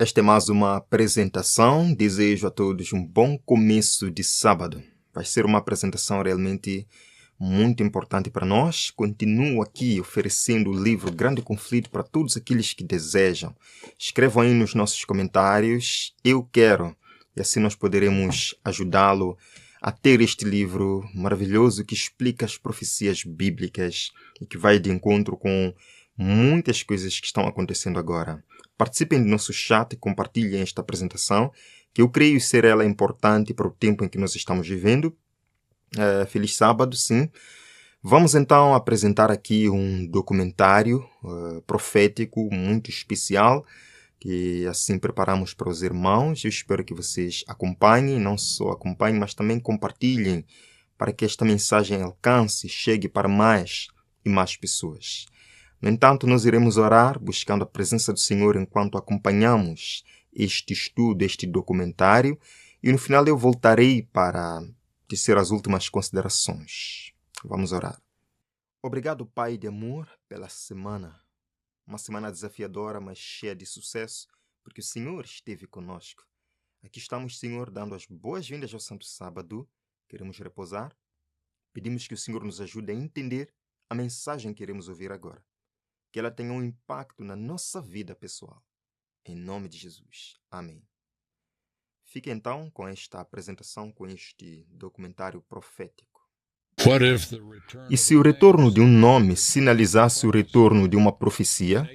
Esta é mais uma apresentação. Desejo a todos um bom começo de sábado. Vai ser uma apresentação realmente muito importante para nós. Continuo aqui oferecendo o livro Grande Conflito para todos aqueles que desejam. Escrevam aí nos nossos comentários, eu quero, e assim nós poderemos ajudá-lo a ter este livro maravilhoso que explica as profecias bíblicas e que vai de encontro com muitas coisas que estão acontecendo agora. Participem do nosso chat e compartilhem esta apresentação, que eu creio ser ela importante para o tempo em que nós estamos vivendo. Feliz sábado, sim. Vamos então apresentar aqui um documentário profético muito especial, que assim preparamos para os irmãos. Eu espero que vocês acompanhem, não só acompanhem, mas também compartilhem, para que esta mensagem alcance, chegue para mais e mais pessoas. No entanto, nós iremos orar buscando a presença do Senhor enquanto acompanhamos este estudo, este documentário, e no final eu voltarei para dizer as últimas considerações. Vamos orar. Obrigado, Pai de amor, pela semana. Uma semana desafiadora, mas cheia de sucesso, porque o Senhor esteve conosco. Aqui estamos, Senhor, dando as boas-vindas ao Santo Sábado. Queremos repousar. Pedimos que o Senhor nos ajude a entender a mensagem que iremos ouvir agora. Que ela tenha um impacto na nossa vida pessoal. Em nome de Jesus. Amém. Fique então com esta apresentação, com este documentário profético. E se o retorno de um nome sinalizasse o retorno de uma profecia?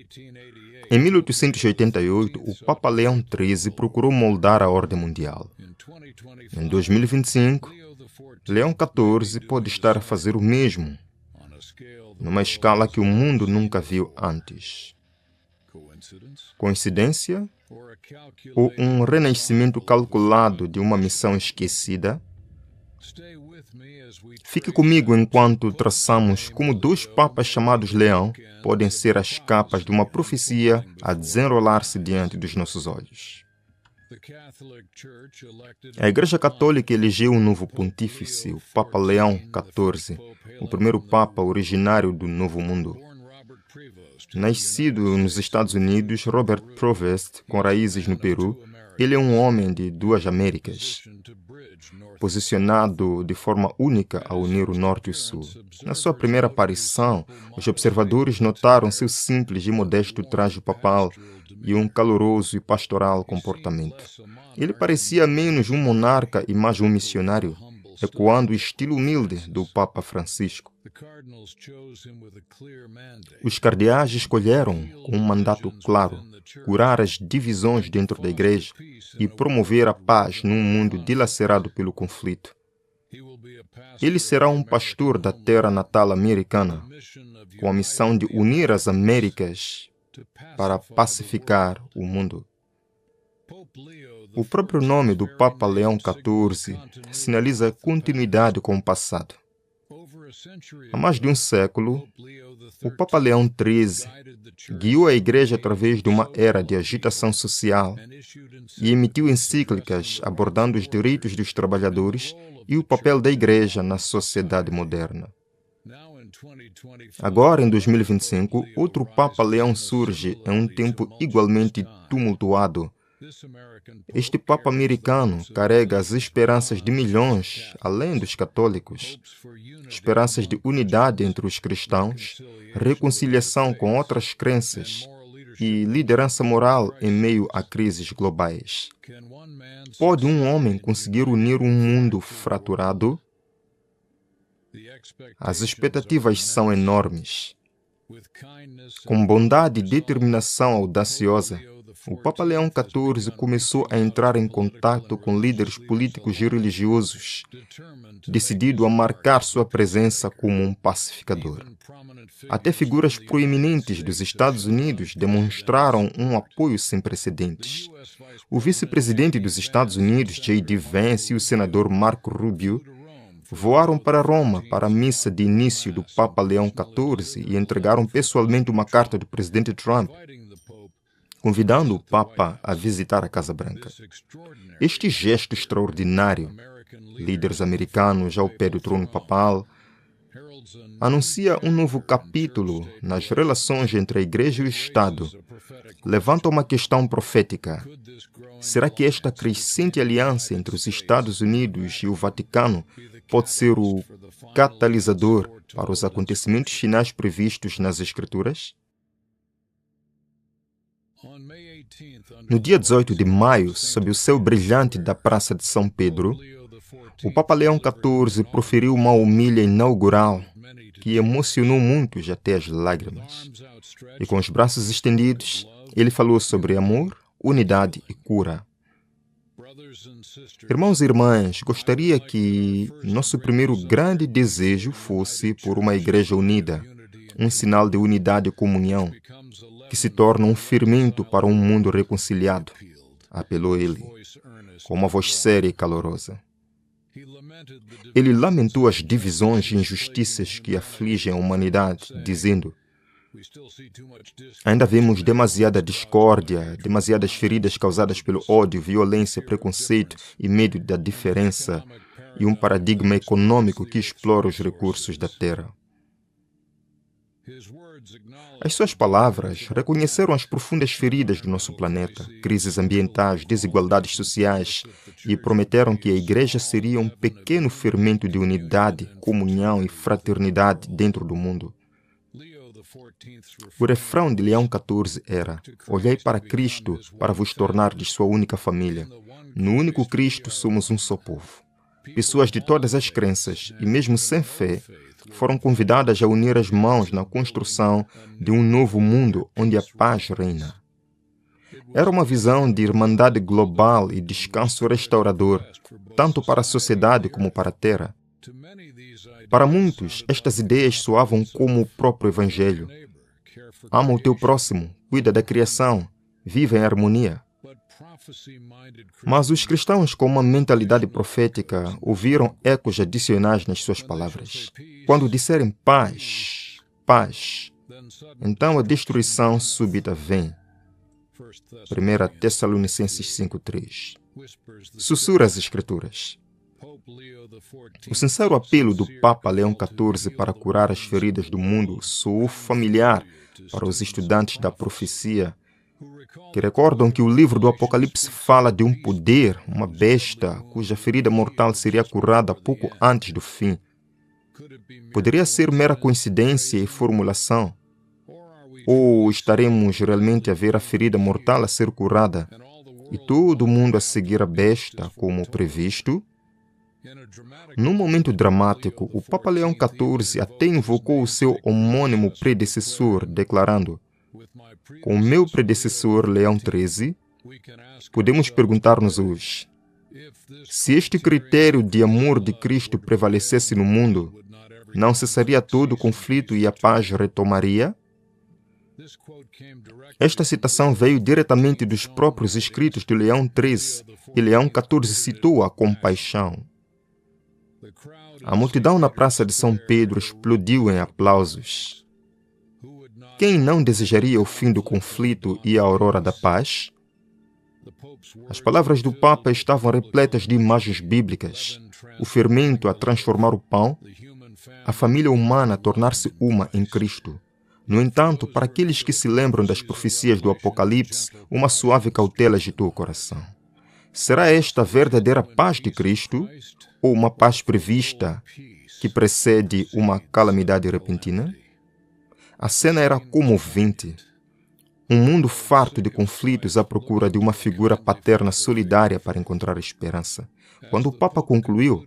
Em 1888, o Papa Leão XIII procurou moldar a ordem mundial. Em 2025, Leão XIV pode estar a fazer o mesmo, numa escala que o mundo nunca viu antes. Coincidência? Ou um renascimento calculado de uma missão esquecida? Fique comigo enquanto traçamos como dois papas chamados Leão podem ser as capas de uma profecia a desenrolar-se diante dos nossos olhos. A Igreja Católica elegeu um novo pontífice, o Papa Leão XIV, o primeiro Papa originário do Novo Mundo. Nascido nos Estados Unidos, Robert Provest, com raízes no Peru, ele é um homem de duas Américas, posicionado de forma única a unir o Norte e o Sul. Na sua primeira aparição, os observadores notaram seu simples e modesto traje papal e um caloroso e pastoral comportamento. Ele parecia menos um monarca e mais um missionário, ecoando o estilo humilde do Papa Francisco. Os cardeais escolheram com um mandato claro, curar as divisões dentro da Igreja e promover a paz num mundo dilacerado pelo conflito. Ele será um pastor da terra natal americana, com a missão de unir as Américas para pacificar o mundo. O próprio nome do Papa Leão XIV sinaliza continuidade com o passado. Há mais de um século, o Papa Leão XIII guiou a Igreja através de uma era de agitação social e emitiu encíclicas abordando os direitos dos trabalhadores e o papel da Igreja na sociedade moderna. Agora, em 2025, outro Papa Leão surge em um tempo igualmente tumultuado. Este Papa americano carrega as esperanças de milhões, além dos católicos, esperanças de unidade entre os cristãos, reconciliação com outras crenças e liderança moral em meio a crises globais. Pode um homem conseguir unir um mundo fraturado? As expectativas são enormes. Com bondade e determinação audaciosa, o Papa Leão XIV começou a entrar em contato com líderes políticos e religiosos, decidido a marcar sua presença como um pacificador. Até figuras proeminentes dos Estados Unidos demonstraram um apoio sem precedentes. O vice-presidente dos Estados Unidos, J.D. Vance, e o senador Marco Rubio voaram para Roma para a missa de início do Papa Leão XIV e entregaram pessoalmente uma carta do presidente Trump, convidando o Papa a visitar a Casa Branca. Este gesto extraordinário, líderes americanos ao pé do trono papal, anuncia um novo capítulo nas relações entre a Igreja e o Estado. Levanta uma questão profética. Será que esta crescente aliança entre os Estados Unidos e o Vaticano pode ser o catalisador para os acontecimentos finais previstos nas Escrituras? No dia 18 de maio, sob o céu brilhante da Praça de São Pedro, o Papa Leão XIV proferiu uma homilia inaugural que emocionou muitos até as lágrimas. E com os braços estendidos, ele falou sobre amor, unidade e cura. Irmãos e irmãs, gostaria que nosso primeiro grande desejo fosse por uma igreja unida, um sinal de unidade e comunhão, que se torna um fermento para um mundo reconciliado, apelou ele, com uma voz séria e calorosa. Ele lamentou as divisões e injustiças que afligem a humanidade, dizendo: ainda vemos demasiada discórdia, demasiadas feridas causadas pelo ódio, violência, preconceito e medo da diferença, e um paradigma econômico que explora os recursos da terra. As suas palavras reconheceram as profundas feridas do nosso planeta, crises ambientais, desigualdades sociais, e prometeram que a Igreja seria um pequeno fermento de unidade, comunhão e fraternidade dentro do mundo. O refrão de Leão XIV era: olhai para Cristo para vos tornardes sua única família. No único Cristo somos um só povo. Pessoas de todas as crenças, e mesmo sem fé, foram convidadas a unir as mãos na construção de um novo mundo onde a paz reina. Era uma visão de irmandade global e descanso restaurador, tanto para a sociedade como para a terra. Para muitos, estas ideias soavam como o próprio Evangelho. Ama o teu próximo, cuida da criação, vive em harmonia. Mas os cristãos com uma mentalidade profética ouviram ecos adicionais nas suas palavras. Quando disserem paz, paz, então a destruição súbita vem. 1 Tessalonicenses 5:3. Sussurra as Escrituras. O sincero apelo do Papa Leão XIV para curar as feridas do mundo soou familiar para os estudantes da profecia, que recordam que o livro do Apocalipse fala de um poder, uma besta, cuja ferida mortal seria curada pouco antes do fim. Poderia ser mera coincidência e formulação? Ou estaremos realmente a ver a ferida mortal a ser curada e todo mundo a seguir a besta como previsto? Num momento dramático, o Papa Leão XIV até invocou o seu homônimo predecessor, declarando: com o meu predecessor Leão XIII, podemos perguntar-nos hoje: se este critério de amor de Cristo prevalecesse no mundo, não cessaria todo o conflito e a paz retomaria? Esta citação veio diretamente dos próprios escritos de Leão XIII, e Leão XIV citou a compaixão. A multidão na Praça de São Pedro explodiu em aplausos. Quem não desejaria o fim do conflito e a aurora da paz? As palavras do Papa estavam repletas de imagens bíblicas: o fermento a transformar o pão, a família humana a tornar-se uma em Cristo. No entanto, para aqueles que se lembram das profecias do Apocalipse, uma suave cautela agitou o coração. Será esta a verdadeira paz de Cristo ou uma paz prevista que precede uma calamidade repentina? A cena era comovente. Um mundo farto de conflitos à procura de uma figura paterna solidária para encontrar esperança. Quando o Papa concluiu: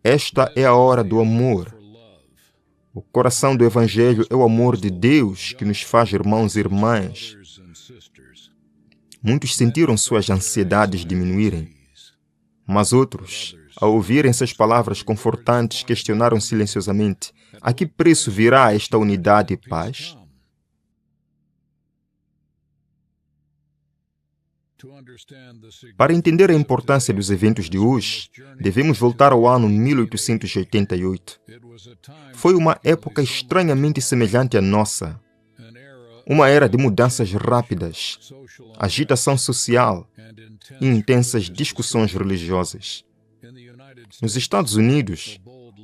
esta é a hora do amor. O coração do Evangelho é o amor de Deus que nos faz irmãos e irmãs. Muitos sentiram suas ansiedades diminuírem, mas outros, ao ouvirem essas palavras confortantes, questionaram silenciosamente: a que preço virá esta unidade e paz? Para entender a importância dos eventos de hoje, devemos voltar ao ano 1888. Foi uma época estranhamente semelhante à nossa. Uma era de mudanças rápidas, agitação social e intensas discussões religiosas. Nos Estados Unidos,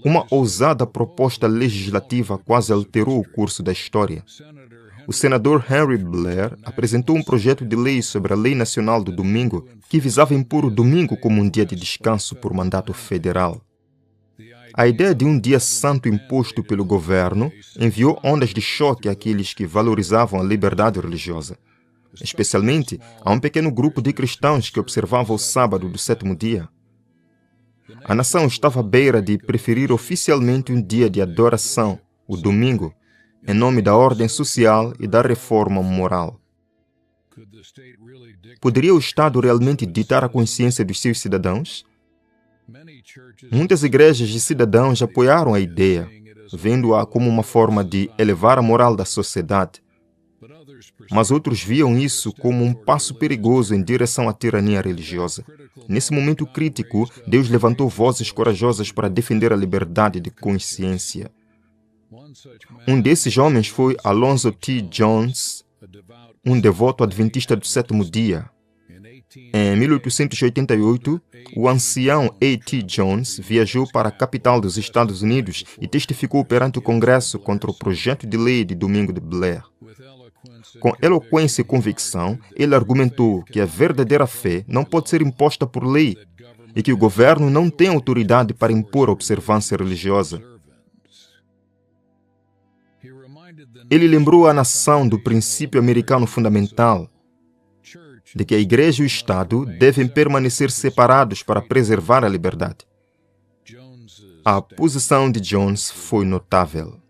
Uma ousada proposta legislativa quase alterou o curso da história. O senador Henry Blair apresentou um projeto de lei sobre a Lei Nacional do Domingo que visava impor o domingo como um dia de descanso por mandato federal. A ideia de um dia santo imposto pelo governo enviou ondas de choque àqueles que valorizavam a liberdade religiosa, especialmente a um pequeno grupo de cristãos que observava o sábado do sétimo dia. A nação estava à beira de preferir oficialmente um dia de adoração, o domingo, em nome da ordem social e da reforma moral. Poderia o Estado realmente ditar a consciência dos seus cidadãos? Muitas igrejas e cidadãos apoiaram a ideia, vendo-a como uma forma de elevar a moral da sociedade. Mas outros viam isso como um passo perigoso em direção à tirania religiosa. Nesse momento crítico, Deus levantou vozes corajosas para defender a liberdade de consciência. Um desses homens foi Alonzo T. Jones, um devoto adventista do sétimo dia. Em 1888, o ancião A.T. Jones viajou para a capital dos Estados Unidos e testificou perante o Congresso contra o projeto de lei de domingo de Blair. Com eloquência e convicção, ele argumentou que a verdadeira fé não pode ser imposta por lei e que o governo não tem autoridade para impor a observância religiosa. Ele lembrou a nação do princípio americano fundamental, de que a Igreja e o Estado devem permanecer separados para preservar a liberdade. A posição de Jones foi notável.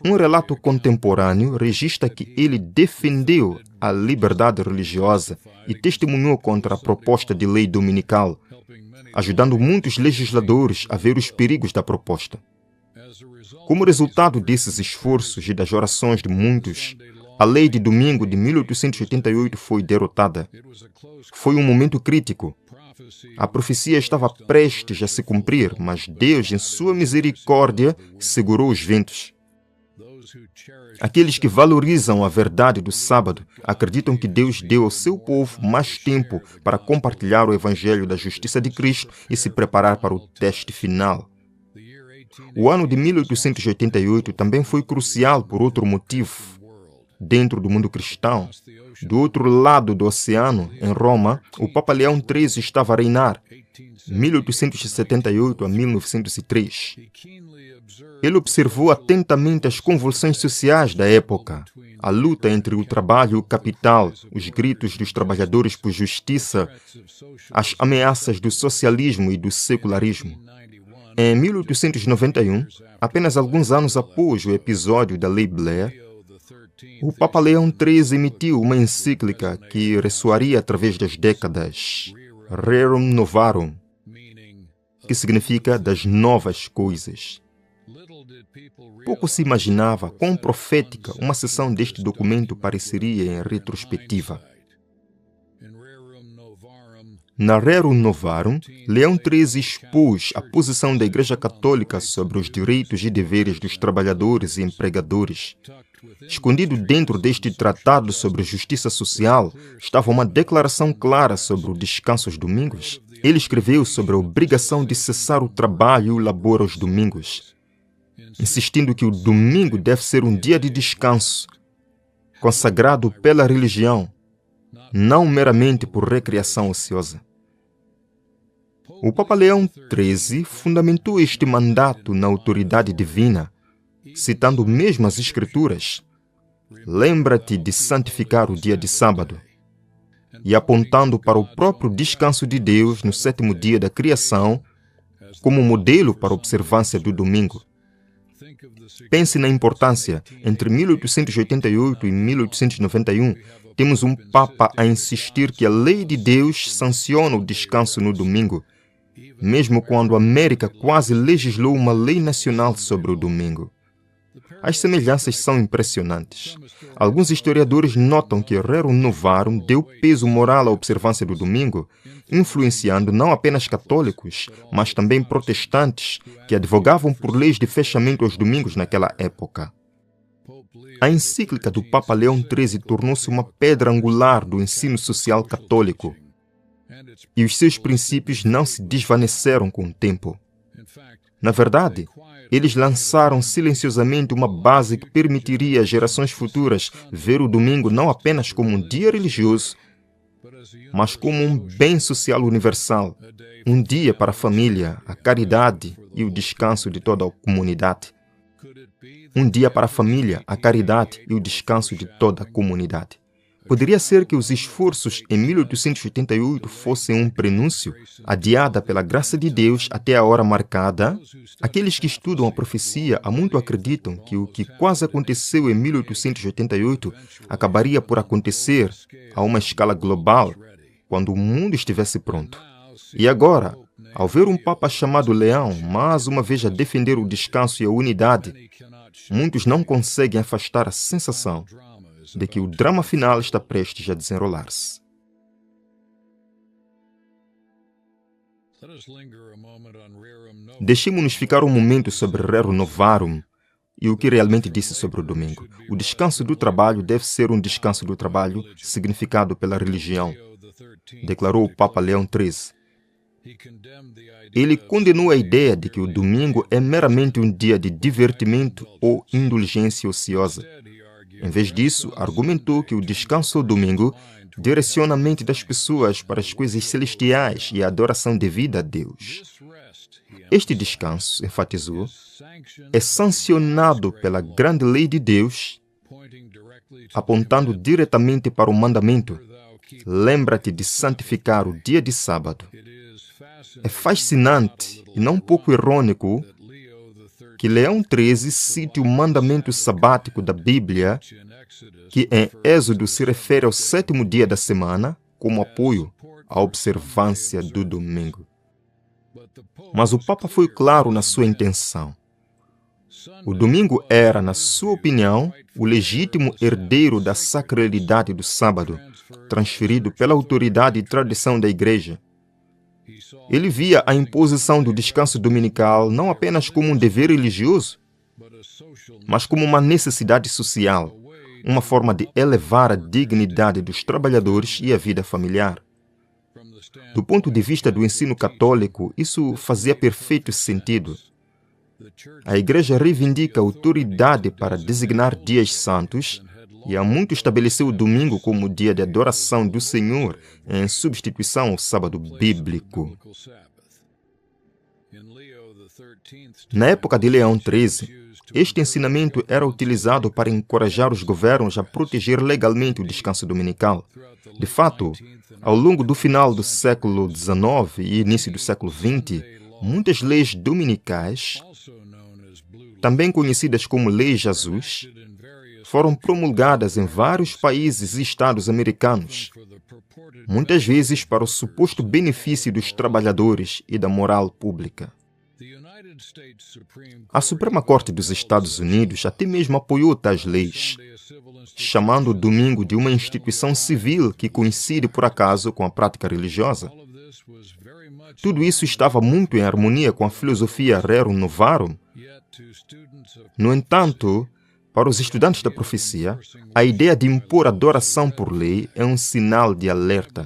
Um relato contemporâneo registra que ele defendeu a liberdade religiosa e testemunhou contra a proposta de lei dominical, ajudando muitos legisladores a ver os perigos da proposta. Como resultado desses esforços e das orações de muitos, a lei de domingo de 1888 foi derrotada. Foi um momento crítico. A profecia estava prestes a se cumprir, mas Deus, em sua misericórdia, segurou os ventos. Aqueles que valorizam a verdade do sábado acreditam que Deus deu ao seu povo mais tempo para compartilhar o evangelho da justiça de Cristo e se preparar para o teste final. O ano de 1888 também foi crucial por outro motivo. Dentro do mundo cristão, do outro lado do oceano, em Roma, o Papa Leão XIII estava a reinar, 1878 a 1903. Ele observou atentamente as convulsões sociais da época, a luta entre o trabalho e o capital, os gritos dos trabalhadores por justiça, as ameaças do socialismo e do secularismo. Em 1891, apenas alguns anos após o episódio da Lei Blair, o Papa Leão XIII emitiu uma encíclica que ressoaria através das décadas, Rerum Novarum, que significa das novas coisas. Pouco se imaginava quão profética uma seção deste documento pareceria em retrospectiva. Na Rerum Novarum, Leão XIII expôs a posição da Igreja Católica sobre os direitos e deveres dos trabalhadores e empregadores. Escondido dentro deste tratado sobre justiça social estava uma declaração clara sobre o descanso aos domingos. Ele escreveu sobre a obrigação de cessar o trabalho e o labor aos domingos, insistindo que o domingo deve ser um dia de descanso, consagrado pela religião, não meramente por recreação ociosa. O Papa Leão XIII fundamentou este mandato na autoridade divina, citando mesmo as Escrituras, lembra-te de santificar o dia de sábado, e apontando para o próprio descanso de Deus no sétimo dia da criação, como modelo para a observância do domingo. Pense na importância. Entre 1888 e 1891, temos um Papa a insistir que a lei de Deus sanciona o descanso no domingo, mesmo quando a América quase legislou uma lei nacional sobre o domingo. As semelhanças são impressionantes. Alguns historiadores notam que Rerum Novarum deu peso moral à observância do domingo, influenciando não apenas católicos, mas também protestantes, que advogavam por leis de fechamento aos domingos naquela época. A encíclica do Papa Leão XIII tornou-se uma pedra angular do ensino social católico, e os seus princípios não se desvaneceram com o tempo. Na verdade, eles lançaram silenciosamente uma base que permitiria às gerações futuras ver o domingo não apenas como um dia religioso, mas como um bem social universal, um dia para a família, a caridade e o descanso de toda a comunidade. Um dia para a família, a caridade e o descanso de toda a comunidade. Poderia ser que os esforços em 1888 fossem um prenúncio, adiada pela graça de Deus até a hora marcada. Aqueles que estudam a profecia há muito acreditam que o que quase aconteceu em 1888 acabaria por acontecer a uma escala global quando o mundo estivesse pronto. E agora, ao ver um Papa chamado Leão mais uma vez a defender o descanso e a unidade, muitos não conseguem afastar a sensação de que o drama final está prestes a desenrolar-se. Deixemos-nos ficar um momento sobre Rerum Novarum e o que realmente disse sobre o domingo. O descanso do trabalho deve ser um descanso do trabalho significado pela religião, declarou o Papa Leão XIII. Ele condenou a ideia de que o domingo é meramente um dia de divertimento ou indulgência ociosa. Em vez disso, argumentou que o descanso ao domingo direciona a mente das pessoas para as coisas celestiais e a adoração devida a Deus. Este descanso, enfatizou, é sancionado pela grande lei de Deus, apontando diretamente para o mandamento: lembra-te de santificar o dia de sábado. É fascinante e não pouco irônico que Leão XIII cite o mandamento sabático da Bíblia, que em Êxodo se refere ao 7º dia da semana, como apoio à observância do domingo. Mas o Papa foi claro na sua intenção. O domingo era, na sua opinião, o legítimo herdeiro da sacralidade do sábado, transferido pela autoridade e tradição da Igreja. Ele via a imposição do descanso dominical não apenas como um dever religioso, mas como uma necessidade social, uma forma de elevar a dignidade dos trabalhadores e a vida familiar. Do ponto de vista do ensino católico, isso fazia perfeito sentido. A Igreja reivindica a autoridade para designar dias santos e há muito estabeleceu o domingo como dia de adoração do Senhor em substituição ao sábado bíblico. Na época de Leão XIII, este ensinamento era utilizado para encorajar os governos a proteger legalmente o descanso dominical. De fato, ao longo do final do século XIX e início do século XX, muitas leis dominicais, também conhecidas como leis azuis, foram promulgadas em vários países e estados americanos, muitas vezes para o suposto benefício dos trabalhadores e da moral pública. A Suprema Corte dos Estados Unidos até mesmo apoiou tais leis, chamando o domingo de uma instituição civil que coincide por acaso com a prática religiosa. Tudo isso estava muito em harmonia com a filosofia Rerum Novarum. No entanto, para os estudantes da profecia, a ideia de impor adoração por lei é um sinal de alerta.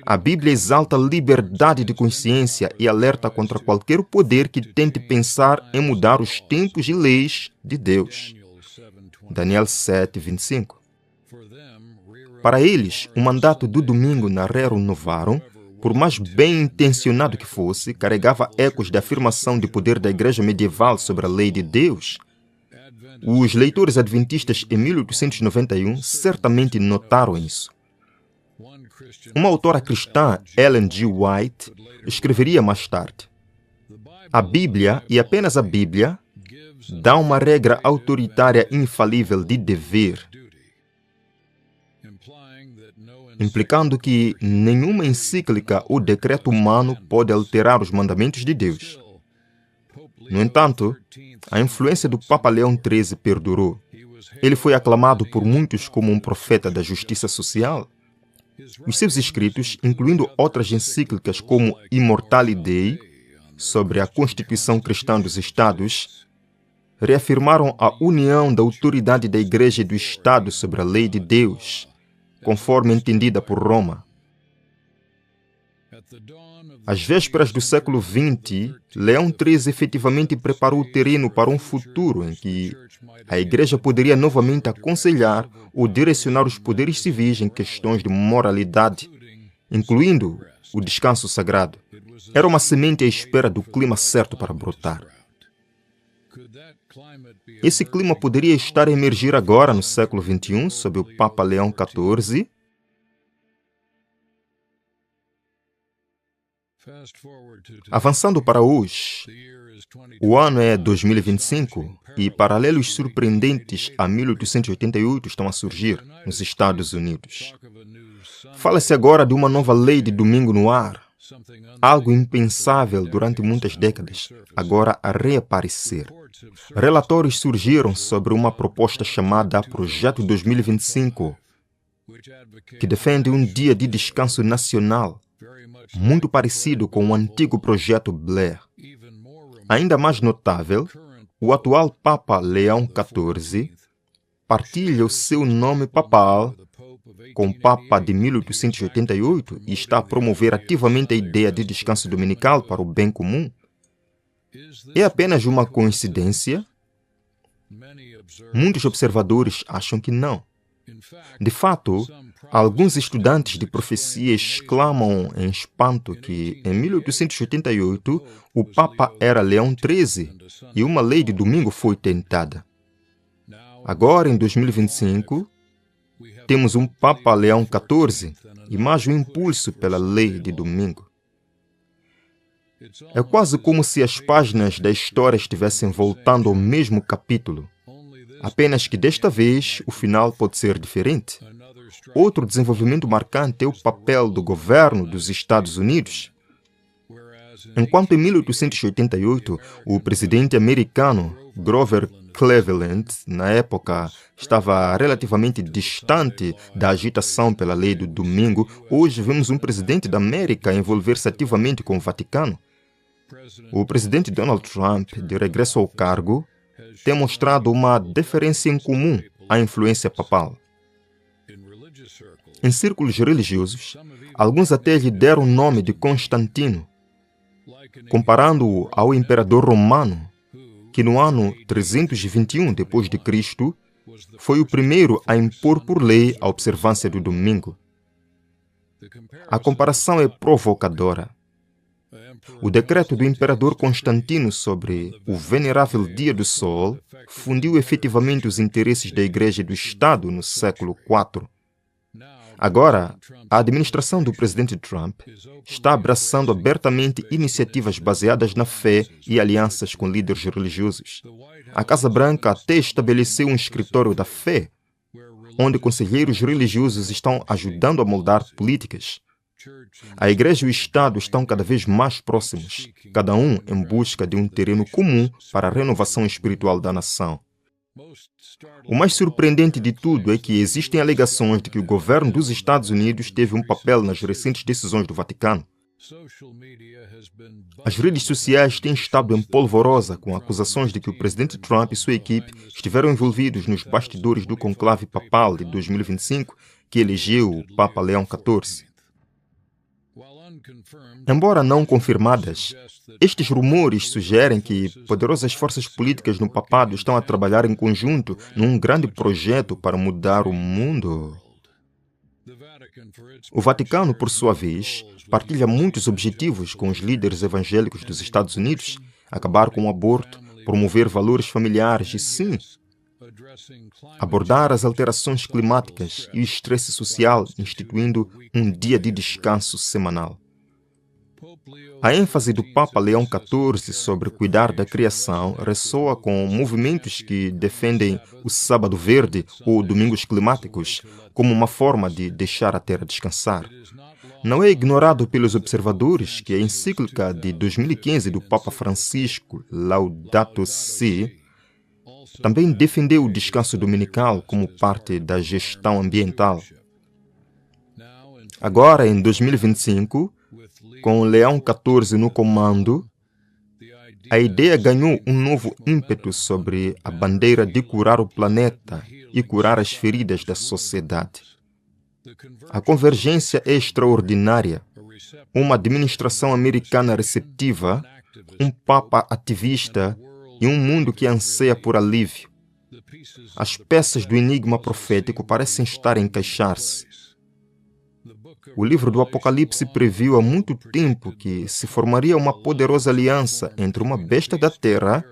A Bíblia exalta a liberdade de consciência e alerta contra qualquer poder que tente pensar em mudar os tempos e leis de Deus. Daniel 7, 25. Para eles, o mandato do domingo na Rerum Novarum, por mais bem intencionado que fosse, carregava ecos da afirmação de poder da Igreja medieval sobre a lei de Deus. Os leitores adventistas em 1891 certamente notaram isso. Uma autora cristã, Ellen G. White, escreveria mais tarde: a Bíblia, e apenas a Bíblia, dá uma regra autoritária infalível de dever, implicando que nenhuma encíclica ou decreto humano pode alterar os mandamentos de Deus. No entanto, a influência do Papa Leão XIII perdurou. Ele foi aclamado por muitos como um profeta da justiça social. Os seus escritos, incluindo outras encíclicas como Immortali Dei, sobre a Constituição Cristã dos Estados, reafirmaram a união da autoridade da Igreja e do Estado sobre a lei de Deus, conforme entendida por Roma. Às vésperas do século XX, Leão XIII efetivamente preparou o terreno para um futuro em que a Igreja poderia novamente aconselhar ou direcionar os poderes civis em questões de moralidade, incluindo o descanso sagrado. Era uma semente à espera do clima certo para brotar. Esse clima poderia estar a emergir agora, no século XXI, sob o Papa Leão XIV. Avançando para hoje, o ano é 2025 e paralelos surpreendentes a 1888 estão a surgir nos Estados Unidos. Fala-se agora de uma nova lei de domingo no ar, algo impensável durante muitas décadas, agora a reaparecer. Relatórios surgiram sobre uma proposta chamada Projeto 2025, que defende um dia de descanso nacional, muito parecido com o antigo projeto Blair. Ainda mais notável, o atual Papa Leão XIV partilha o seu nome papal com o Papa de 1888 e está a promover ativamente a ideia de descanso dominical para o bem comum. É apenas uma coincidência? Muitos observadores acham que não. De fato, alguns estudantes de profecia exclamam em espanto que, em 1888, o Papa era Leão XIII e uma lei de domingo foi tentada. Agora, em 2025, temos um Papa Leão XIV e mais um impulso pela lei de domingo. É quase como se as páginas da história estivessem voltando ao mesmo capítulo. Apenas que desta vez o final pode ser diferente. Outro desenvolvimento marcante é o papel do governo dos Estados Unidos. Enquanto em 1888 o presidente americano Grover Cleveland, na época, estava relativamente distante da agitação pela lei do domingo, hoje vemos um presidente da América envolver-se ativamente com o Vaticano. O presidente Donald Trump, de regresso ao cargo, tem mostrado uma deferência em comum à influência papal. Em círculos religiosos, alguns até lhe deram o nome de Constantino, comparando-o ao imperador romano, que no ano 321 d.C. foi o primeiro a impor por lei a observância do domingo. A comparação é provocadora. O decreto do imperador Constantino sobre o venerável Dia do Sol fundiu efetivamente os interesses da Igreja e do Estado no século IV. Agora, a administração do presidente Trump está abraçando abertamente iniciativas baseadas na fé e alianças com líderes religiosos. A Casa Branca até estabeleceu um escritório da fé, onde conselheiros religiosos estão ajudando a moldar políticas. A Igreja e o Estado estão cada vez mais próximos, cada um em busca de um terreno comum para a renovação espiritual da nação. O mais surpreendente de tudo é que existem alegações de que o governo dos Estados Unidos teve um papel nas recentes decisões do Vaticano. As redes sociais têm estado em polvorosa com acusações de que o presidente Trump e sua equipe estiveram envolvidos nos bastidores do conclave papal de 2025, que elegeu o Papa Leão XIV. Embora não confirmadas, estes rumores sugerem que poderosas forças políticas no papado estão a trabalhar em conjunto num grande projeto para mudar o mundo. O Vaticano, por sua vez, partilha muitos objetivos com os líderes evangélicos dos Estados Unidos: acabar com o aborto, promover valores familiares e, sim, abordar as alterações climáticas e o estresse social, instituindo um dia de descanso semanal. A ênfase do Papa Leão XIV sobre cuidar da criação ressoa com movimentos que defendem o Sábado Verde ou Domingos Climáticos como uma forma de deixar a Terra descansar. Não é ignorado pelos observadores que a encíclica de 2015 do Papa Francisco, Laudato Si, também defendeu o descanso dominical como parte da gestão ambiental. Agora, em 2025, com o Leão XIV no comando, a ideia ganhou um novo ímpeto sobre a bandeira de curar o planeta e curar as feridas da sociedade. A convergência é extraordinária. Uma administração americana receptiva, um papa ativista e um mundo que anseia por alívio. As peças do enigma profético parecem estar a encaixar-se. O livro do Apocalipse previu há muito tempo que se formaria uma poderosa aliança entre uma besta da terra,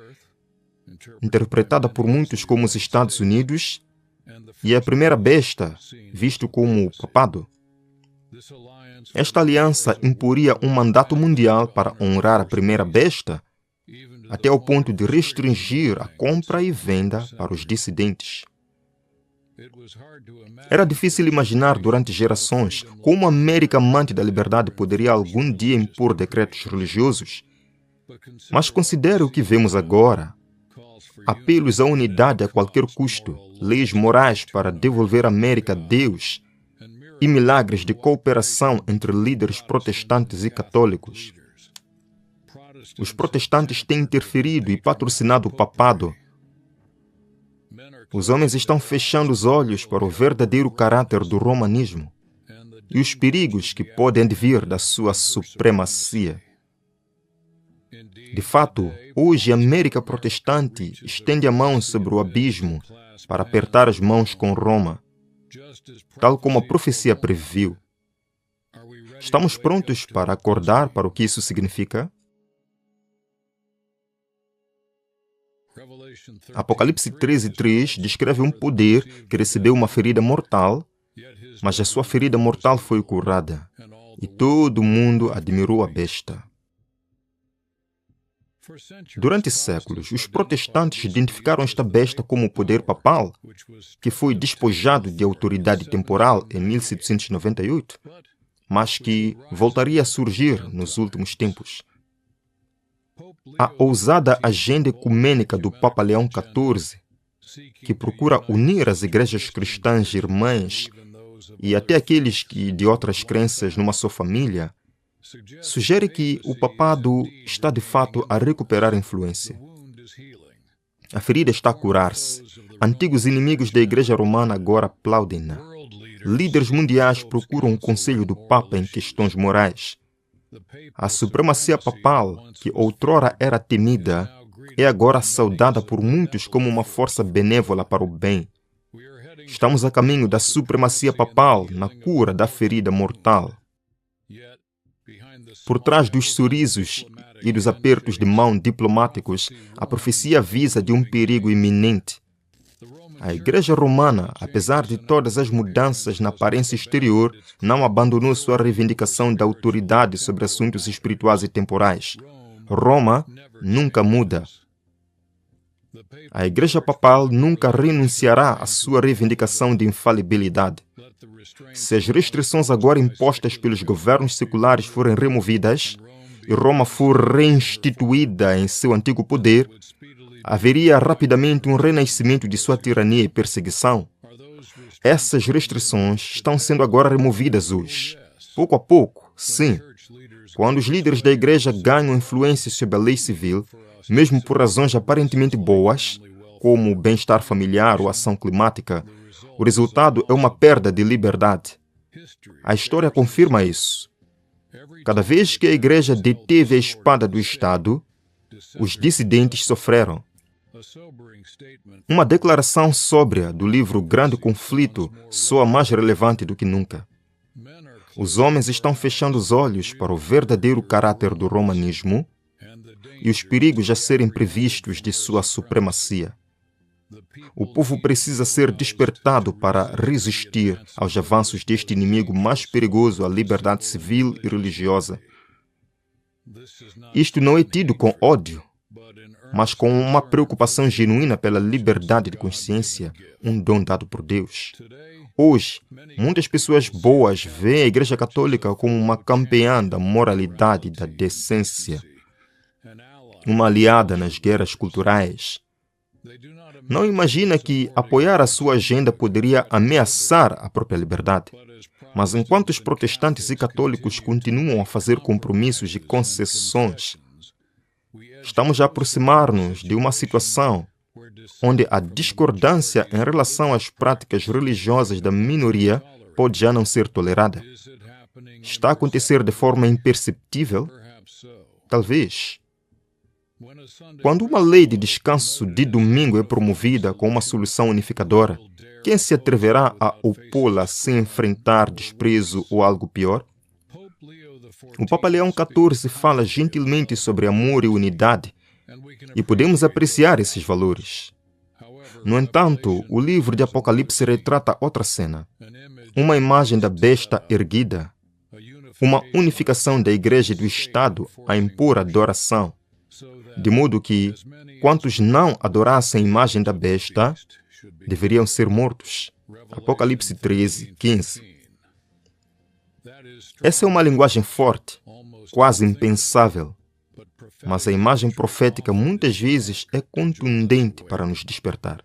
interpretada por muitos como os Estados Unidos, e a primeira besta, visto como o papado. Esta aliança imporia um mandato mundial para honrar a primeira besta, até ao ponto de restringir a compra e venda para os dissidentes. Era difícil imaginar durante gerações como a América amante da liberdade poderia algum dia impor decretos religiosos. Mas considere o que vemos agora. Apelos à unidade a qualquer custo, leis morais para devolver a América a Deus e milagres de cooperação entre líderes protestantes e católicos. Os protestantes têm interferido e patrocinado o papado. Os homens estão fechando os olhos para o verdadeiro caráter do romanismo e os perigos que podem advir da sua supremacia. De fato, hoje a América protestante estende a mão sobre o abismo para apertar as mãos com Roma, tal como a profecia previu. Estamos prontos para acordar para o que isso significa? Apocalipse 13:3 descreve um poder que recebeu uma ferida mortal, mas a sua ferida mortal foi curada, e todo mundo admirou a besta. Durante séculos, os protestantes identificaram esta besta como o poder papal, que foi despojado de autoridade temporal em 1798, mas que voltaria a surgir nos últimos tempos. A ousada agenda ecumênica do Papa Leão XIV, que procura unir as igrejas cristãs irmãs e até aqueles que de outras crenças numa só família, sugere que o papado está de fato a recuperar influência. A ferida está a curar-se. Antigos inimigos da Igreja Romana agora aplaudem-na. Líderes mundiais procuram o conselho do Papa em questões morais. A supremacia papal, que outrora era temida, é agora saudada por muitos como uma força benévola para o bem. Estamos a caminho da supremacia papal na cura da ferida mortal. Por trás dos sorrisos e dos apertos de mão diplomáticos, a profecia avisa de um perigo iminente. A Igreja Romana, apesar de todas as mudanças na aparência exterior, não abandonou sua reivindicação da autoridade sobre assuntos espirituais e temporais. Roma nunca muda. A Igreja Papal nunca renunciará à sua reivindicação de infalibilidade. Se as restrições agora impostas pelos governos seculares forem removidas e Roma for reinstituída em seu antigo poder, haveria rapidamente um renascimento de sua tirania e perseguição. Essas restrições estão sendo agora removidas hoje. Pouco a pouco, sim. Quando os líderes da igreja ganham influência sobre a lei civil, mesmo por razões aparentemente boas, como o bem-estar familiar ou ação climática, o resultado é uma perda de liberdade. A história confirma isso. Cada vez que a igreja deteve a espada do Estado, os dissidentes sofreram. Uma declaração sóbria do livro Grande Conflito soa mais relevante do que nunca. Os homens estão fechando os olhos para o verdadeiro caráter do romanismo e os perigos a serem previstos de sua supremacia. O povo precisa ser despertado para resistir aos avanços deste inimigo mais perigoso à liberdade civil e religiosa. Isto não é tido com ódio, mas com uma preocupação genuína pela liberdade de consciência, um dom dado por Deus. Hoje, muitas pessoas boas veem a Igreja Católica como uma campeã da moralidade e da decência, uma aliada nas guerras culturais. Não imagina que apoiar a sua agenda poderia ameaçar a própria liberdade. Mas enquanto os protestantes e católicos continuam a fazer compromissos e concessões, estamos a aproximar-nos de uma situação onde a discordância em relação às práticas religiosas da minoria pode já não ser tolerada? Está a acontecer de forma imperceptível? Talvez. Quando uma lei de descanso de domingo é promovida com uma solução unificadora, quem se atreverá a opô-la sem enfrentar desprezo ou algo pior? O Papa Leão XIV fala gentilmente sobre amor e unidade, e podemos apreciar esses valores. No entanto, o livro de Apocalipse retrata outra cena. Uma imagem da besta erguida, uma unificação da igreja e do Estado a impor adoração, de modo que quantos não adorassem a imagem da besta deveriam ser mortos. Apocalipse 13, 15. Essa é uma linguagem forte, quase impensável, mas a imagem profética muitas vezes é contundente para nos despertar.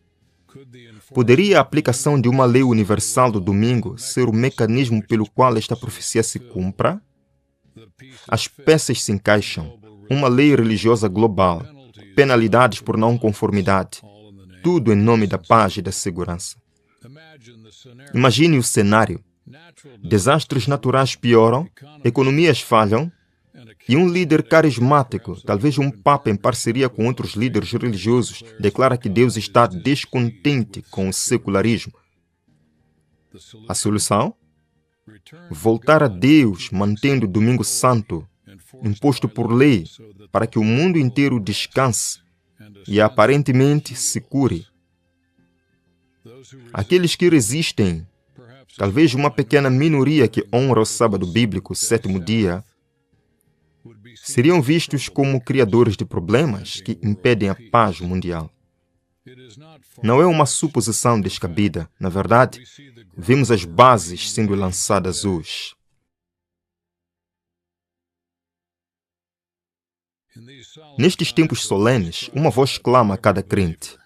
Poderia a aplicação de uma lei universal do domingo ser o mecanismo pelo qual esta profecia se cumpra? As peças se encaixam. Uma lei religiosa global, penalidades por não conformidade, tudo em nome da paz e da segurança. Imagine o cenário. Desastres naturais pioram, economias falham, e um líder carismático, talvez um papa em parceria com outros líderes religiosos, declara que Deus está descontente com o secularismo. A solução? Voltar a Deus, mantendo o Domingo Santo, imposto por lei, para que o mundo inteiro descanse e aparentemente se cure. Aqueles que resistem, talvez uma pequena minoria que honra o sábado bíblico, o sétimo dia, seriam vistos como criadores de problemas que impedem a paz mundial. Não é uma suposição descabida. Na verdade, vemos as bases sendo lançadas hoje. Nestes tempos solenes, uma voz clama a cada crente.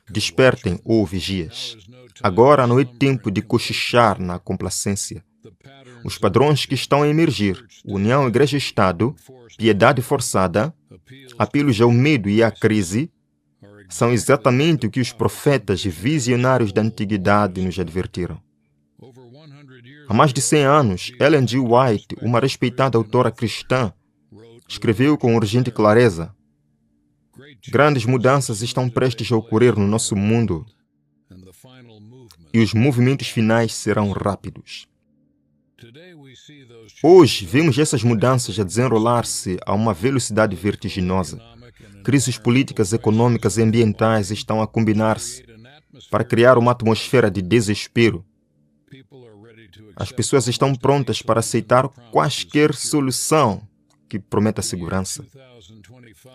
Despertem, ó vigias. Agora não é tempo de cochichar na complacência. Os padrões que estão a emergir, união igreja-estado, piedade forçada, apelos ao medo e à crise, são exatamente o que os profetas e visionários da antiguidade nos advertiram. Há mais de 100 anos, Ellen G. White, uma respeitada autora cristã, escreveu com urgente clareza: grandes mudanças estão prestes a ocorrer no nosso mundo e os movimentos finais serão rápidos. Hoje, vemos essas mudanças a desenrolar-se a uma velocidade vertiginosa. Crises políticas, econômicas e ambientais estão a combinar-se para criar uma atmosfera de desespero. As pessoas estão prontas para aceitar quaisquer solução que prometa segurança.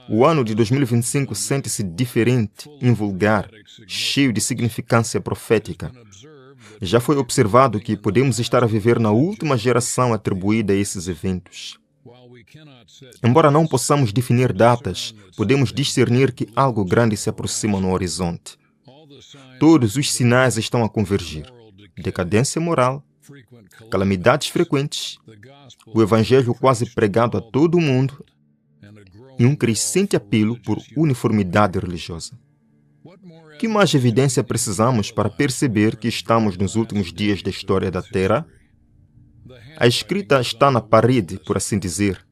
O ano de 2025 sente-se diferente, invulgar, cheio de significância profética. Já foi observado que podemos estar a viver na última geração atribuída a esses eventos. Embora não possamos definir datas, podemos discernir que algo grande se aproxima no horizonte. Todos os sinais estão a convergir. Decadência moral, calamidades frequentes, o evangelho quase pregado a todo o mundo e um crescente apelo por uniformidade religiosa. Que mais evidência precisamos para perceber que estamos nos últimos dias da história da Terra? A escrita está na parede, por assim dizer,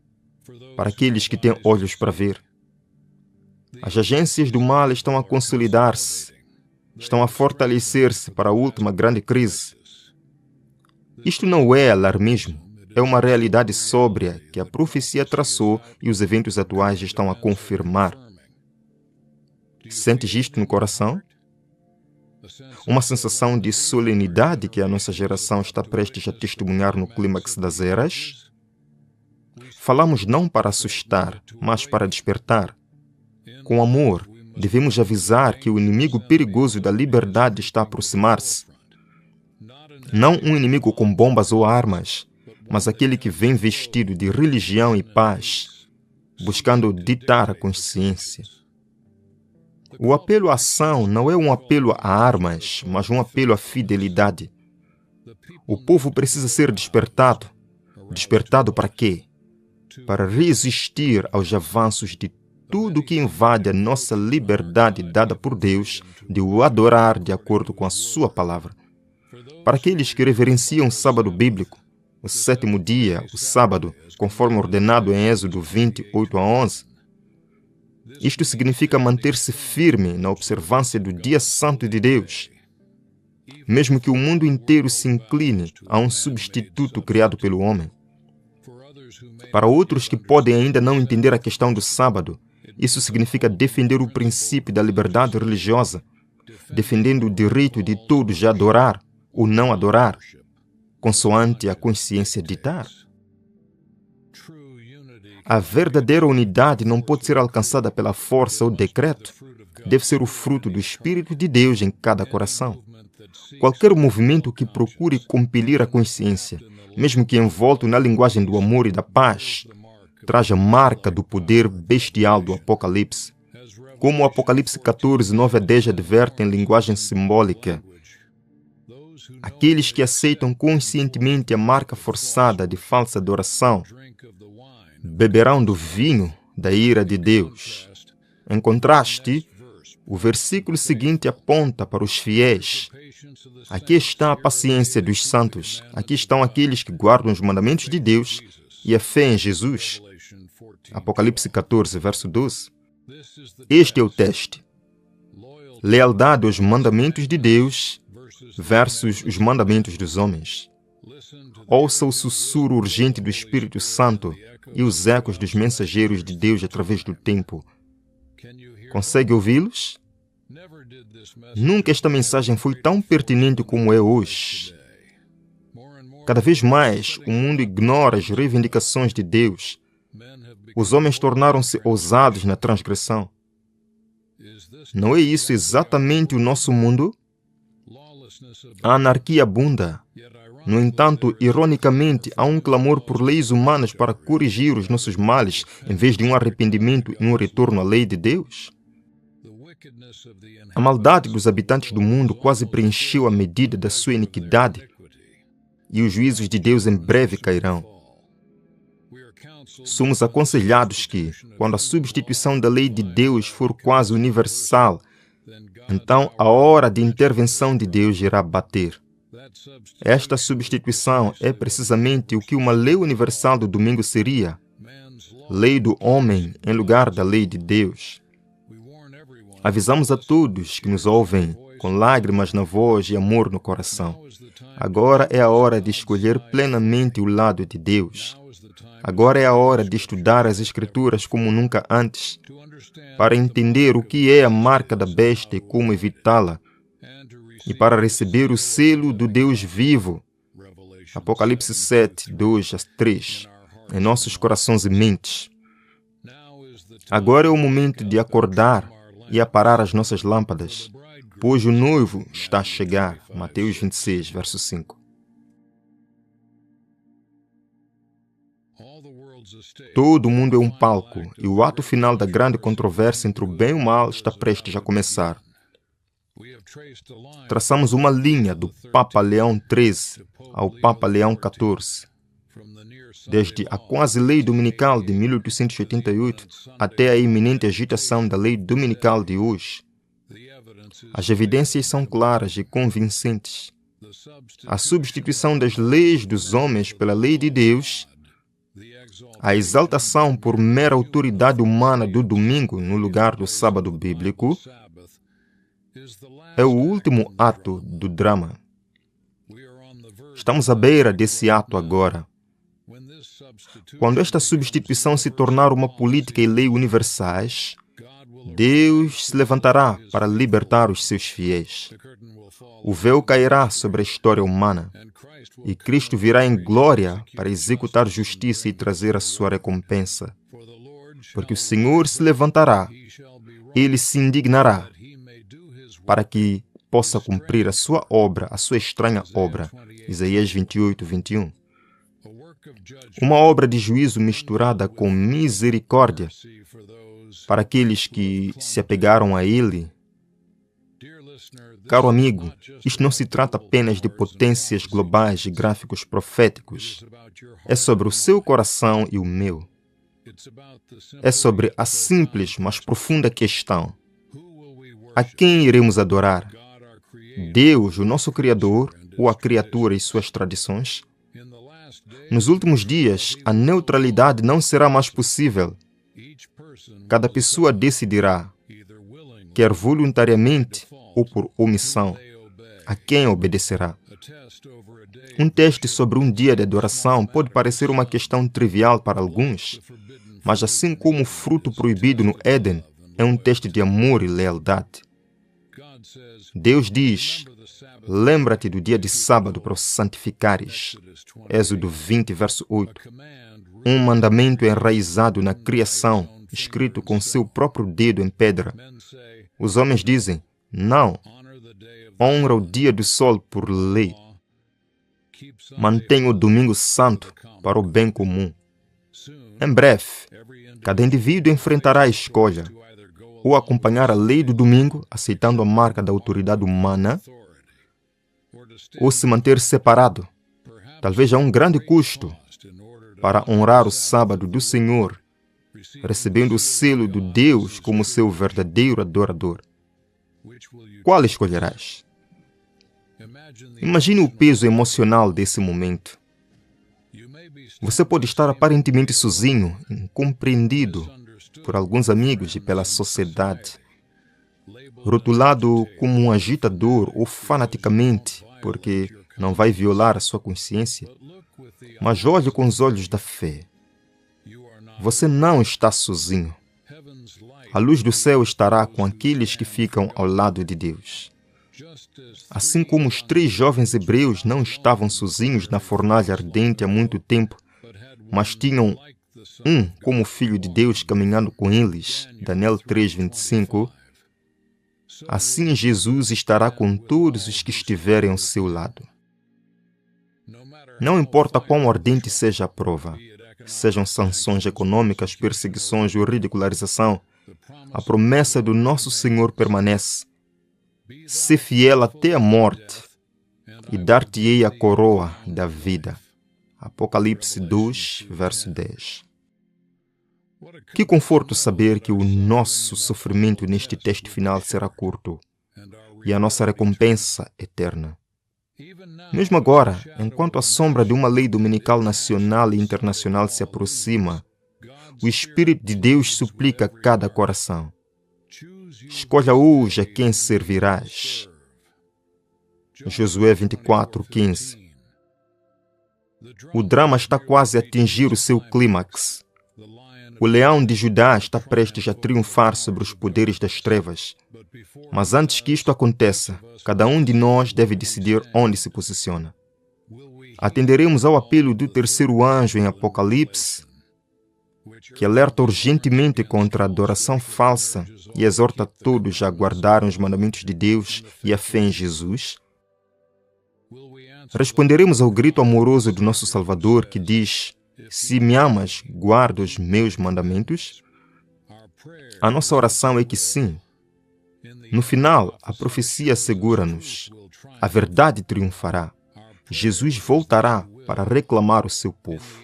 para aqueles que têm olhos para ver. As agências do mal estão a consolidar-se, estão a fortalecer-se para a última grande crise. Isto não é alarmismo, é uma realidade sóbria que a profecia traçou e os eventos atuais estão a confirmar. Sentes isto no coração? Uma sensação de solenidade que a nossa geração está prestes a testemunhar no clímax das eras? Falamos não para assustar, mas para despertar. Com amor, devemos avisar que o inimigo perigoso da liberdade está a aproximar-se. Não um inimigo com bombas ou armas, mas aquele que vem vestido de religião e paz, buscando ditar a consciência. O apelo à ação não é um apelo a armas, mas um apelo à fidelidade. O povo precisa ser despertado. Despertado para quê? Para resistir aos avanços de tudo que invade a nossa liberdade dada por Deus de o adorar de acordo com a sua palavra. Para aqueles que reverenciam o sábado bíblico, o sétimo dia, o sábado, conforme ordenado em Êxodo 28 a 11, isto significa manter-se firme na observância do dia santo de Deus, mesmo que o mundo inteiro se incline a um substituto criado pelo homem. Para outros que podem ainda não entender a questão do sábado, isso significa defender o princípio da liberdade religiosa, defendendo o direito de todos de adorar ou não adorar, consoante a consciência ditar. A verdadeira unidade não pode ser alcançada pela força ou decreto. Deve ser o fruto do Espírito de Deus em cada coração. Qualquer movimento que procure compelir a consciência, mesmo que envolto na linguagem do amor e da paz, traz a marca do poder bestial do Apocalipse. Como o Apocalipse 14, 9 a 10 adverte em linguagem simbólica, aqueles que aceitam conscientemente a marca forçada de falsa adoração beberão do vinho da ira de Deus. Em contraste, o versículo seguinte aponta para os fiéis. Aqui está a paciência dos santos. Aqui estão aqueles que guardam os mandamentos de Deus e a fé em Jesus. Apocalipse 14, verso 12. Este é o teste. Lealdade aos mandamentos de Deus versus os mandamentos dos homens. Ouça o sussurro urgente do Espírito Santo e os ecos dos mensageiros de Deus através do tempo. Consegue ouvi-los? Nunca esta mensagem foi tão pertinente como é hoje. Cada vez mais, o mundo ignora as reivindicações de Deus. Os homens tornaram-se ousados na transgressão. Não é isso exatamente o nosso mundo? A anarquia abunda. No entanto, ironicamente, há um clamor por leis humanas para corrigir os nossos males, em vez de um arrependimento e um retorno à lei de Deus. A maldade dos habitantes do mundo quase preencheu a medida da sua iniquidade, e os juízos de Deus em breve cairão. Somos aconselhados que, quando a substituição da lei de Deus for quase universal, então a hora de intervenção de Deus irá bater. Esta substituição é precisamente o que uma lei universal do domingo seria: lei do homem em lugar da lei de Deus. Avisamos a todos que nos ouvem, com lágrimas na voz e amor no coração. Agora é a hora de escolher plenamente o lado de Deus. Agora é a hora de estudar as Escrituras como nunca antes, para entender o que é a marca da besta e como evitá-la, e para receber o selo do Deus vivo. Apocalipse 7, 2 a 3, em nossos corações e mentes. Agora é o momento de acordar e aparar as nossas lâmpadas, pois o noivo está a chegar. Mateus 26, verso 5. Todo o mundo é um palco, e o ato final da grande controvérsia entre o bem e o mal está prestes a começar. Traçamos uma linha do Papa Leão XIII ao Papa Leão XIV, desde a quase lei dominical de 1888 até a iminente agitação da lei dominical de hoje. As evidências são claras e convincentes. A substituição das leis dos homens pela lei de Deus, a exaltação por mera autoridade humana do domingo no lugar do sábado bíblico, é o último ato do drama. Estamos à beira desse ato agora. Quando esta substituição se tornar uma política e lei universais, Deus se levantará para libertar os seus fiéis. O véu cairá sobre a história humana e Cristo virá em glória para executar justiça e trazer a sua recompensa. Porque o Senhor se levantará, Ele se indignará, para que possa cumprir a sua obra, a sua estranha obra. Isaías 28, 21. Uma obra de juízo misturada com misericórdia para aqueles que se apegaram a Ele. Caro amigo, isto não se trata apenas de potências globais de gráficos proféticos. É sobre o seu coração e o meu. É sobre a simples, mas profunda questão: a quem iremos adorar? Deus, o nosso Criador, ou a criatura e suas tradições? Nos últimos dias, a neutralidade não será mais possível. Cada pessoa decidirá, quer voluntariamente ou por omissão, a quem obedecerá. Um teste sobre um dia de adoração pode parecer uma questão trivial para alguns, mas assim como o fruto proibido no Éden é um teste de amor e lealdade. Deus diz, lembra-te do dia de sábado para o santificares. Êxodo 20, verso 8. Um mandamento enraizado na criação, escrito com seu próprio dedo em pedra. Os homens dizem, não, honra o dia do sol por lei. Mantenha o domingo santo para o bem comum. Em breve, cada indivíduo enfrentará a escolha ou acompanhar a lei do domingo, aceitando a marca da autoridade humana, ou se manter separado, talvez a um grande custo, para honrar o sábado do Senhor, recebendo o selo do Deus como seu verdadeiro adorador. Qual escolherás? Imagine o peso emocional desse momento. Você pode estar aparentemente sozinho, incompreendido por alguns amigos e pela sociedade, rotulado como um agitador ou fanaticamente, porque não vai violar a sua consciência. Mas olhe com os olhos da fé. Você não está sozinho. A luz do céu estará com aqueles que ficam ao lado de Deus. Assim como os 3 jovens hebreus não estavam sozinhos na fornalha ardente há muito tempo, mas tinham um como filho de Deus caminhando com eles, Daniel 3:25, assim Jesus estará com todos os que estiverem ao seu lado. Não importa quão ardente seja a prova, sejam sanções econômicas, perseguições ou ridicularização, a promessa do nosso Senhor permanece. Ser fiel até a morte e dar-te-ei a coroa da vida. Apocalipse 2, verso 10. Que conforto saber que o nosso sofrimento neste teste final será curto e a nossa recompensa eterna. Mesmo agora, enquanto a sombra de uma lei dominical nacional e internacional se aproxima, o Espírito de Deus suplica a cada coração. Escolha hoje a quem servirás. Josué 24:15. O drama está quase a atingir o seu clímax. O leão de Judá está prestes a triunfar sobre os poderes das trevas. Mas antes que isto aconteça, cada um de nós deve decidir onde se posiciona. Atenderemos ao apelo do terceiro anjo em Apocalipse, que alerta urgentemente contra a adoração falsa e exorta todos a guardarem os mandamentos de Deus e a fé em Jesus? Responderemos ao grito amoroso do nosso Salvador que diz, se me amas, guarda os meus mandamentos? A nossa oração é que sim. No final, a profecia assegura-nos, a verdade triunfará. Jesus voltará para reclamar o seu povo.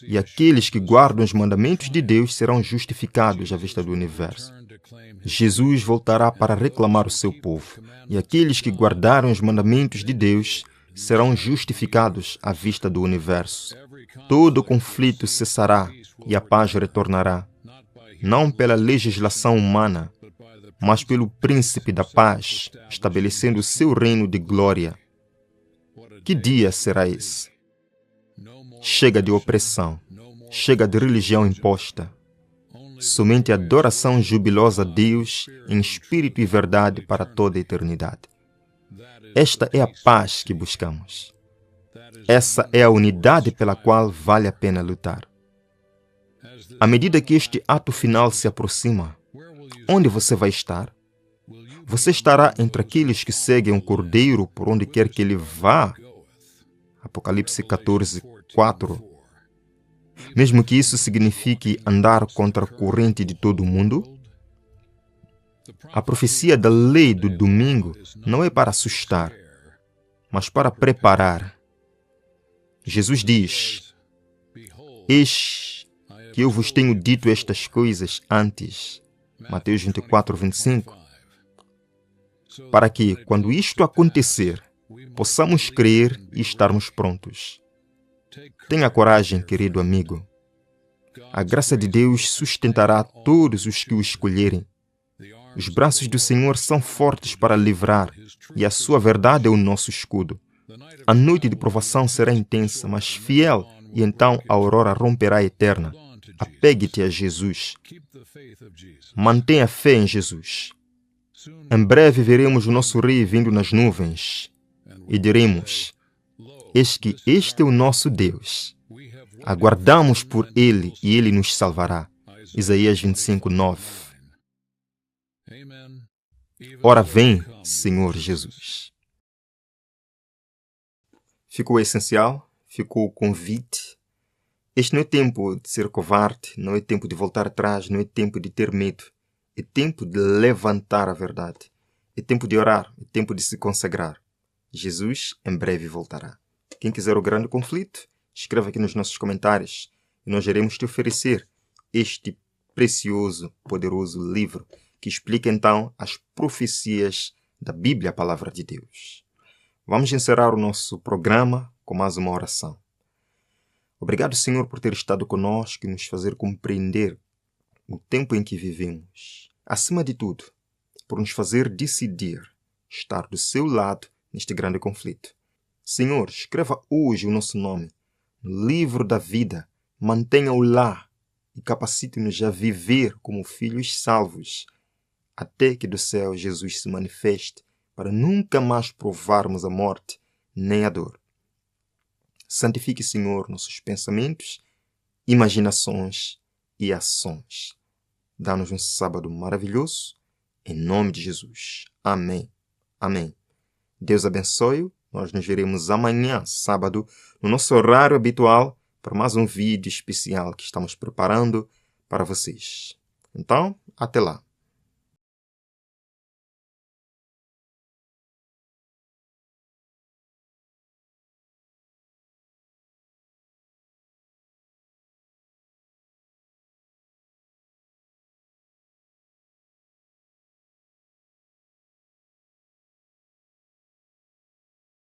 E aqueles que guardam os mandamentos de Deus serão justificados à vista do universo. Jesus voltará para reclamar o seu povo. E aqueles que guardaram os mandamentos de Deus serão justificados à vista do universo. Todo conflito cessará e a paz retornará, não pela legislação humana, mas pelo príncipe da paz, estabelecendo o seu reino de glória. Que dia será esse? Chega de opressão, chega de religião imposta. Somente adoração jubilosa a Deus em espírito e verdade para toda a eternidade. Esta é a paz que buscamos. Essa é a unidade pela qual vale a pena lutar. À medida que este ato final se aproxima, onde você vai estar? Você estará entre aqueles que seguem o Cordeiro por onde quer que ele vá? Apocalipse 14:4. Mesmo que isso signifique andar contra a corrente de todo o mundo? A profecia da lei do domingo não é para assustar, mas para preparar. Jesus diz, eis que eu vos tenho dito estas coisas antes. Mateus 24:25. Para que, quando isto acontecer, possamos crer e estarmos prontos. Tenha coragem, querido amigo. A graça de Deus sustentará todos os que o escolherem. Os braços do Senhor são fortes para livrar, e a sua verdade é o nosso escudo. A noite de provação será intensa, mas fiel, e então a aurora romperá eterna. Apegue-te a Jesus. Mantenha fé em Jesus. Em breve veremos o nosso Rei vindo nas nuvens e diremos: eis que este é o nosso Deus. Aguardamos por Ele e Ele nos salvará. Isaías 25:9. Ora vem, Senhor Jesus. Ficou essencial, ficou o convite. Este não é tempo de ser covarde, não é tempo de voltar atrás, não é tempo de ter medo. É tempo de levantar a verdade. É tempo de orar, é tempo de se consagrar. Jesus em breve voltará. Quem quiser o grande conflito, escreva aqui nos nossos comentários e nós iremos te oferecer este precioso, poderoso livro que explica então as profecias da Bíblia, a Palavra de Deus. Vamos encerrar o nosso programa com mais uma oração. Obrigado, Senhor, por ter estado conosco e nos fazer compreender o tempo em que vivemos. Acima de tudo, por nos fazer decidir estar do seu lado neste grande conflito. Senhor, escreva hoje o nosso nome no livro da vida, mantenha-o lá e capacite-nos a viver como filhos salvos, até que do céu Jesus se manifeste, para nunca mais provarmos a morte nem a dor. Santifique, Senhor, nossos pensamentos, imaginações e ações. Dá-nos um sábado maravilhoso, em nome de Jesus. Amém. Amém. Deus abençoe. Nós nos veremos amanhã, sábado, no nosso horário habitual, para mais um vídeo especial que estamos preparando para vocês. Então, até lá.